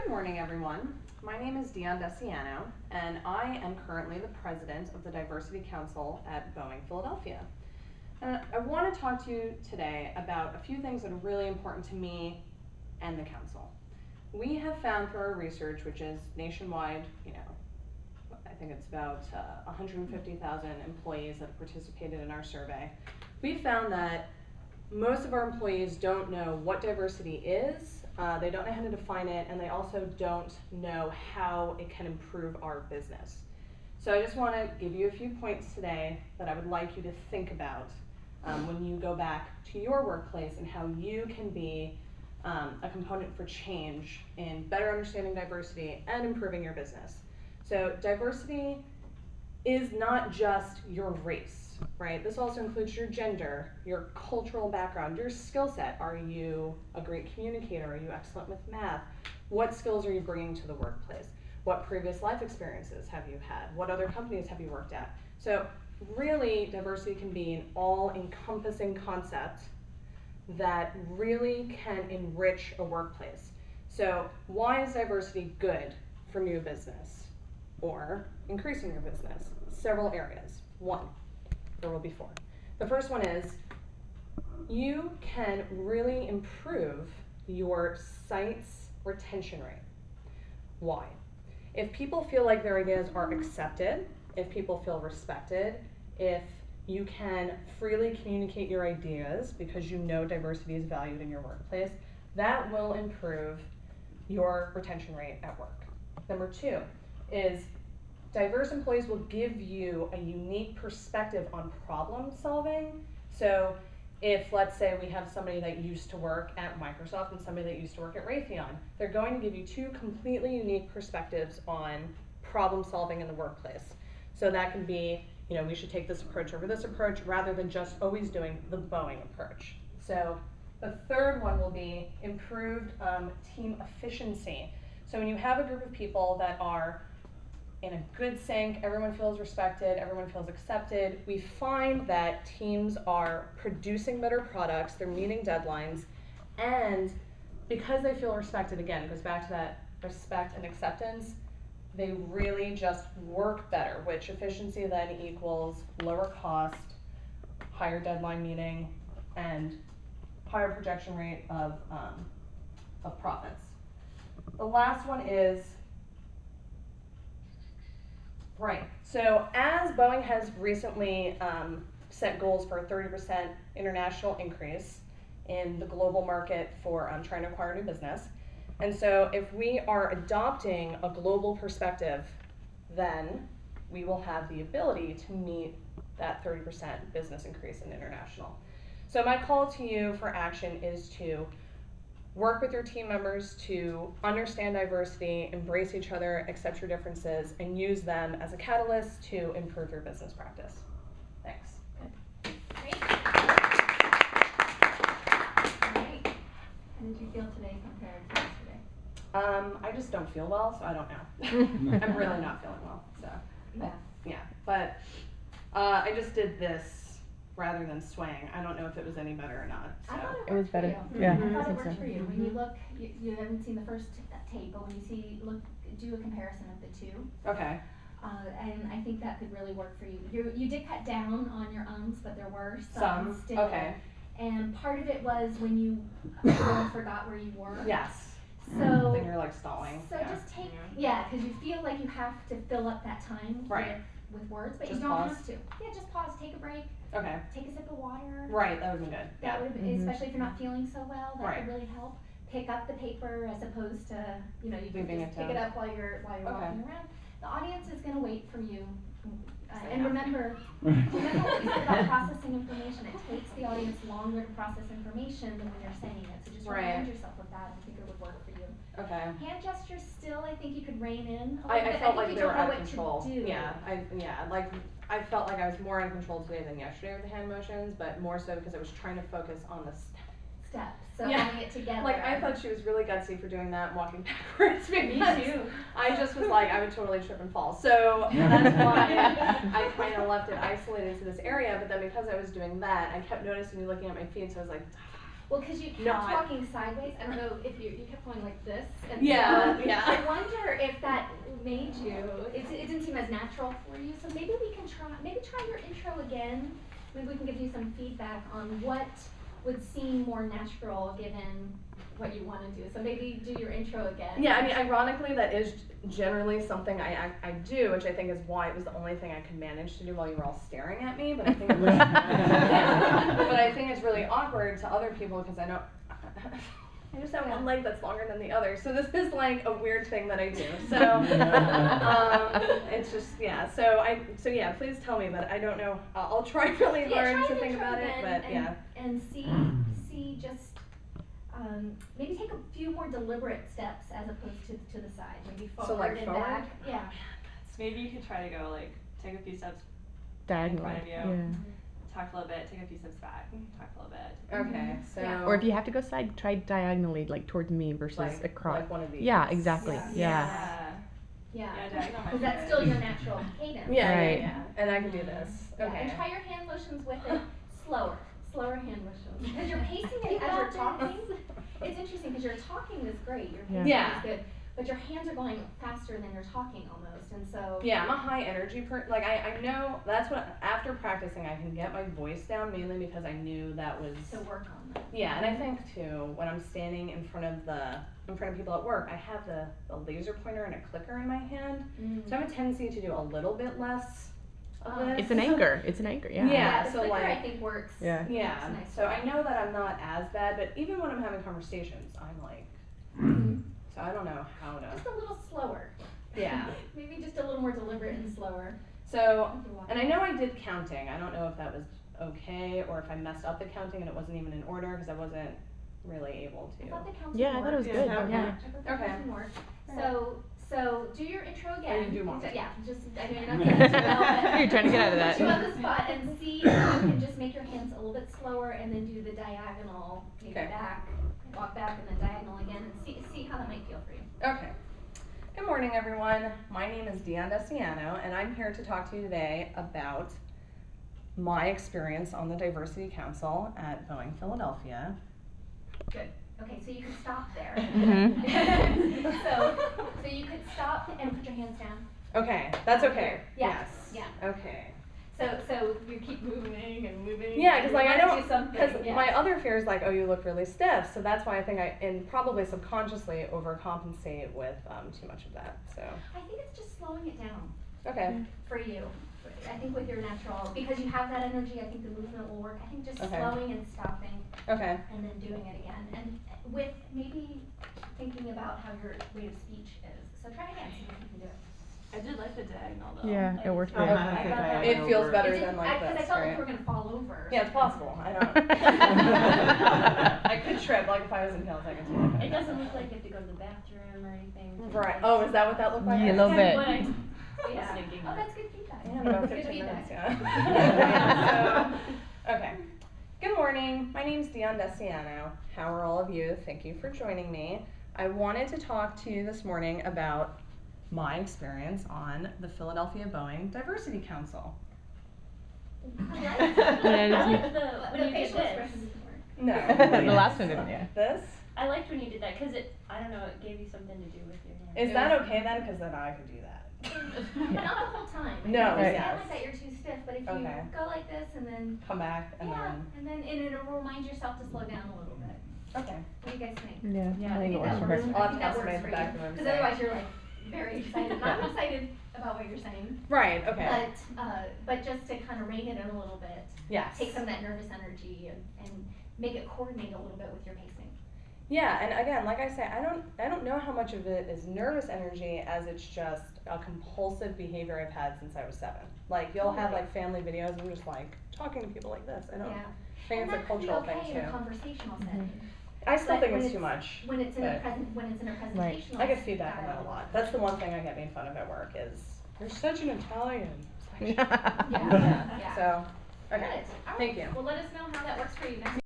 Good morning, everyone. My name is Dionne, and I am currently the president of the Diversity Council at Boeing, Philadelphia. And I want to talk to you today about a few things that are really important to me and the council. We have found through our research, which is nationwide, I think it's about 150,000 employees that have participated in our survey. We found that most of our employees don't know what diversity is, they don't know how to define it, and they also don't know how it can improve our business. So I just want to give you a few points today that I would like you to think about when you go back to your workplace and how you can be a component for change in better understanding diversity and improving your business. So diversity is not just your race, right? This also includes your gender, your cultural background, your skill set. Are you a great communicator? Are you excellent with math? What skills are you bringing to the workplace? What previous life experiences have you had? What other companies have you worked at? So really, diversity can be an all-encompassing concept that really can enrich a workplace. So why is diversity good for new business or increasing your business? Several areas. One, there will be four. The first one is you can really improve your site's retention rate. Why? If people feel like their ideas are accepted, if people feel respected, if you can freely communicate your ideas because you know diversity is valued in your workplace, that will improve your retention rate at work. Number two is diverse employees will give you a unique perspective on problem solving. So if, let's say, we have somebody that used to work at Microsoft and somebody that used to work at Raytheon, they're going to give you two completely unique perspectives on problem solving in the workplace. So that can be, we should take this approach over this approach rather than just always doing the Boeing approach. So the third one will be improved team efficiency. So when you have a group of people that are in a good sync, everyone feels respected, everyone feels accepted, we find that teams are producing better products, they're meeting deadlines, and because they feel respected, again, it goes back to that respect and acceptance, they really just work better, which efficiency then equals lower cost, higher deadline meeting, and higher projection rate of profits. The last one is, right, so as Boeing has recently set goals for a 30% international increase in the global market for trying to acquire new business, and so if we are adopting a global perspective, then we will have the ability to meet that 30% business increase in international. So my call to you for action is to work with your team members to understand diversity, embrace each other, accept your differences, and use them as a catalyst to improve your business practice. Thanks. Great. Great. How did you feel today compared to yesterday? I just don't feel well, so I don't know. I'm really not feeling well, so. Yeah, but I just did this rather than swaying. I don't know if it was any better or not. So. I thought it was better. For you. Yeah, I thought it worked so. for you. When you look, you haven't seen the first tape, but when you do a comparison of the two. Okay. And I think that could really work for you. You did cut down on your ums, but there were Some still. Okay. And part of it was when you really forgot where you were. Yes. So then you're like stalling. So yeah. just take, because you feel like you have to fill up that time with words, but just you don't pause. have to. Yeah, just pause, take a break. Okay. Take a sip of water. Right, that would be good. That would, especially if you're not feeling so well, that Right. could really help. Pick up the paper as opposed to, you can Leaving just it pick down. it up while you're walking around. The audience is going to wait for you. And remember what we said about processing information. It takes the audience longer to process information than when you're saying it. So just remind yourself of that. I think it would work for you. Okay. Hand gestures still, I think you could rein in a little I bit. felt like they were out of control. To do. Yeah, I felt like I was more in control today than yesterday with the hand motions, but more so because I was trying to focus on the steps. So having it together. Like I thought she was really gutsy for doing that and walking backwards. Me too. I just was like, I would totally trip and fall. So that's why I kind of left it isolated to this area. But then because I was doing that, I kept noticing you looking at my feet. So I was like, Well, because you kept Not- walking sideways. I don't know if you kept going like this. And Yeah, so yeah. I wonder if that made you, it didn't seem as natural for you. So maybe we can try your intro again. Maybe we can give you some feedback on what would seem more natural given what you want to do. So maybe do your intro again. Yeah, I mean, ironically, that is generally something I do, which I think is why it was the only thing I could manage to do while you were all staring at me. But I think, but I think it's really awkward to other people because I know I just have one leg that's longer than the other. So this is like a weird thing that I do. So it's just So yeah, please tell me. But I don't know. I'll try really hard to think about it. But and see just. Maybe take a few more deliberate steps as opposed to the side. Maybe forward and forward? back. Yeah. Maybe you could try to go like take a few steps diagonally. in front of you, Yeah. talk a little bit, take a few steps back, talk a little bit. Okay, so Yeah. Or if you have to go side, try diagonally, like towards me versus like, across. like one of these. Yeah, exactly. Yeah. Yeah, Yeah. diagonal might Because be that's good. still your natural cadence. Right. Yeah. And I can do this. Yeah, Okay. and try your hand motions with it slower hand motions. Because you're pacing it as you're talking. It's interesting because your talking is great, your pacing Yeah. is good, but your hands are going faster than you're talking almost, and so. Yeah, I'm a high energy like I know that's what, after practicing I can get my voice down mainly because I knew that was. To work on that. Yeah, and I think too, when I'm standing in front of people at work, I have the laser pointer and a clicker in my hand. So I have a tendency to do a little bit less of this. It's an anchor. It's an anchor. Yeah. Yeah. The so clicker, I like- think works. Yeah. Yeah, That's nice. so I know that I'm not as bad, but even when I'm having conversations, I'm like, so I don't know how to. Just a little slower. Yeah. Maybe just a little more deliberate and slower. So, and I know I did counting. I don't know if that was okay or if I messed up the counting and it wasn't even in order because I wasn't really able I to. thought the counting Yeah, I thought it was worked. good. Okay. Yeah. I thought the Okay. counting worked. So do your intro again. you do want me to. Yeah, just, I know you're not getting too well, but. You're trying to get out of that. Put you on the spot and see if you can just make your hands a little bit slower and then do the diagonal, maybe Okay. back, walk back and then diagonal again and see how that might feel for you. Okay. Good morning, everyone. My name is Dionne and I'm here to talk to you today about my experience on the Diversity Council at Boeing, Philadelphia. Good. Okay, so you can stop there. Mhm. So you could stop and put your hands down. Okay, that's okay. Yeah, Yes. yeah. Okay. So you keep moving and moving. Yeah, because like I You wanna don't, do something, because yeah. my other fear is like, oh, you look really stiff, so that's why I think and probably subconsciously overcompensate with too much of that. So I think it's just slowing it down okay, for you. I think with your natural, because you have that energy, I think the movement will work. I think just Okay. slowing and stopping okay, and then doing it again. And with maybe thinking about how your rate of speech is. So try again, see if you can do it. I did like the diagonal though. Yeah, Like, it worked I good. thought that it was- feels better It than didn't- like Because I this, felt like right? we were gonna fall over. Yeah, it's possible. I don't. I could trip. Like if I was in heels, I could trip. It doesn't look like you have to go to the bathroom or anything. Right. Oh, is that what that looked like? Yeah, a little bit. What I was Yeah. thinking. Oh, that's good feedback. Yeah, about Good 15 minutes, feedback. yeah. So, okay. Good morning. My name's Dionne Desiano. How are all of you? Thank you for joining me. I wanted to talk to you this morning about my experience on the Philadelphia Boeing Diversity Council. I like The, when the you did facial this, expressions didn't work. No. The last one didn't, yeah. This? I liked when you did that because I don't know, it gave you something to do with your hands. Is that okay then? Because then I could do that. But not the whole time. No, If you yes. stand like that, you're too stiff. But if you Okay. go like this and then Come back and and it'll remind yourself to slow down a little bit. then. Okay. What do you guys think? Yeah. Yeah, I think it works that for works. her. I'll I have think to that estimate works the for back you. of what I'm Because saying. otherwise you're like very excited. Not excited about what you're saying. Right. Okay. But just to kind of rein it in a little bit. Yes. Take some of that nervous energy and make it coordinate a little bit with your pacing. Yeah, and again, like I say, I don't know how much of it is nervous energy as it's just a compulsive behavior I've had since I was 7. Like you'll have like family videos and I'm just like talking to people like this. I don't think And it's a that could be cultural thing okay in a too. conversational setting. I still but think when it's too it's- much. When it's in a but presentational. I get feedback on that a style. lot. That's the one thing I get made fun of at work is you're such an Italian. It's like, Yeah. So, okay. Good. All right. Thank you. Well, let us know how that works for you next